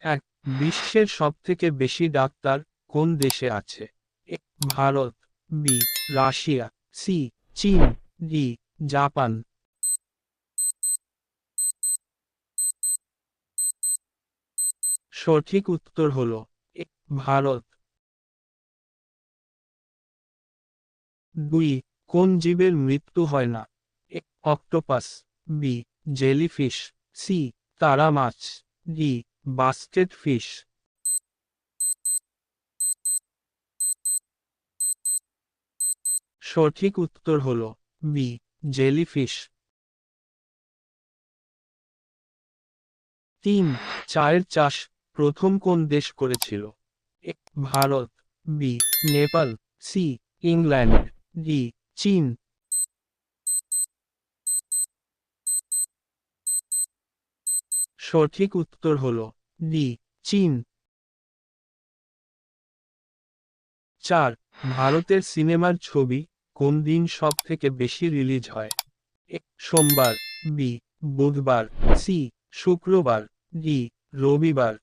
এক, বিশ্বের সবথেকে বেশি ডাক্তার কোন দেশে আছে? এ, ভারত, বি, রাশিয়া, সি, চীন, ডি, জাপান। সঠিক উত্তর হলো এ, ভারত। 2, কোন জীবের মৃত্যু হয় না? এ, অক্টোপাস, বি, জেলিফিশ, সি, তারা মাছ, ডি, বাস্কেট ফিশ। সঠিক উত্তর হলো বি, জেলিফিশ। 3, চায়ের চাষ প্রথম কোন দেশ করেছিল? A, Bharat, B, Nepal, C, England, D, চীন। সঠিক উত্তর হলো ডি, চীন। 4, ভারতের সিনেমার ছবি কোন দিন সব থেকে বেশি রিলিজ হয়? এ, সোমবার, বি, বুধবার, সি, শুক্রবার, ডি, রবিবার।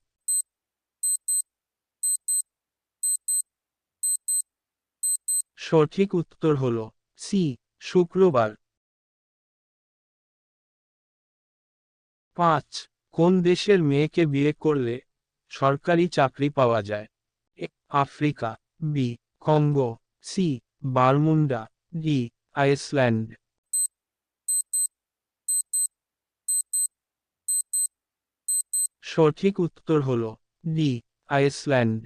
সঠিক উত্তর হলো সি, শুক্রবার। 5, কোন দেশের মেয়েকে বিয়ে করলে সরকারি চাকরি পাওয়া যায়? A, Africa, B, Congo, C, Bermuda, D, Iceland. সঠিক উত্তর হলো ডি, আইসল্যান্ড।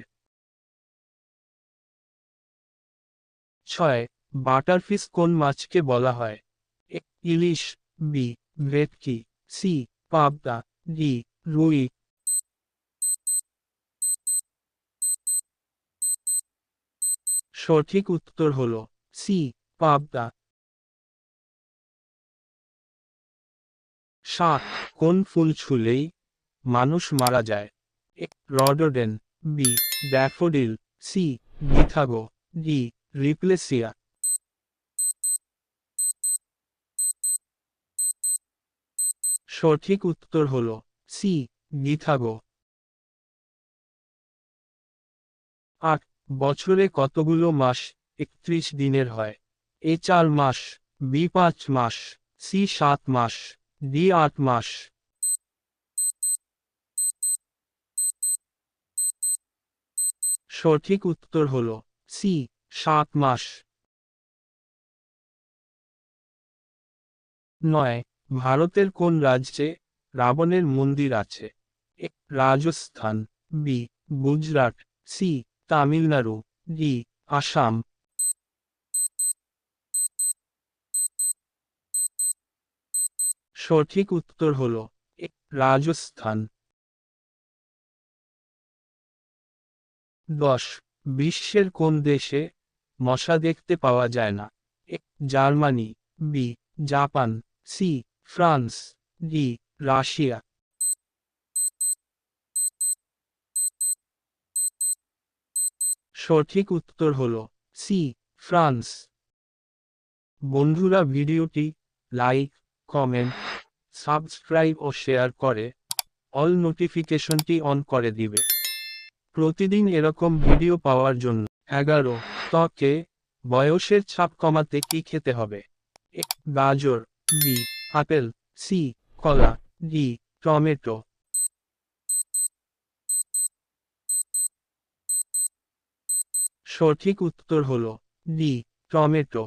6, বাটারফিশ কোন মাছকে বলা হয়? এ, ইলিশ, বি, ভেটকি, সি, পাবদা, ডি, রুই। সঠিক উত্তর হলো সি, পাবদা। 7, কোন ফুল ছুঁলেই মানুষ মারা যায়? এ, রডোডেন, বি, ড্যাফোডিল, সি, গিথাগো, ডি, রিপ্লেসিয়া। সঠিক উত্তর হলো সি, গিথাগো। 8, বছরে কতগুলো মাস 31 দিনের হয়? এ, 4 মাস, বি, 5 মাস, সি, 7 মাস, ডি, 8 মাস। সঠিক উত্তর হলো সি, 7 মাস। 9, ভারতের কোন রাজ্যে রাবণের মন্দির আছে? A, Rajasthan, B, Gujarat, C, Tamil Nadu, D, Assam. সঠিক উত্তর হলো এ, রাজস্থান। 10, বিশ্বের কোন দেশে মশা দেখতে পাওয়া যায় না? A, Germany, B, Japan, C, France, D, Russia. সঠিক উত্তর হলো সি, ফ্রান্স। বন্ধুরা ভিডিওটি লাইক, কমেন্ট, সাবস্ক্রাইব ও শেয়ার করে অল নোটিফিকেশনটি অন করে দিবে প্রতিদিন এরকম ভিডিও পাওয়ার জন্য। 11, ত্বকে বয়সের ছাপ কমাতে কি খেতে হবে? এ, গাজর, বি, আপেল, সি, কলা, ডি, টমেটো। সঠিক উত্তর হলো ডি, টমেটো।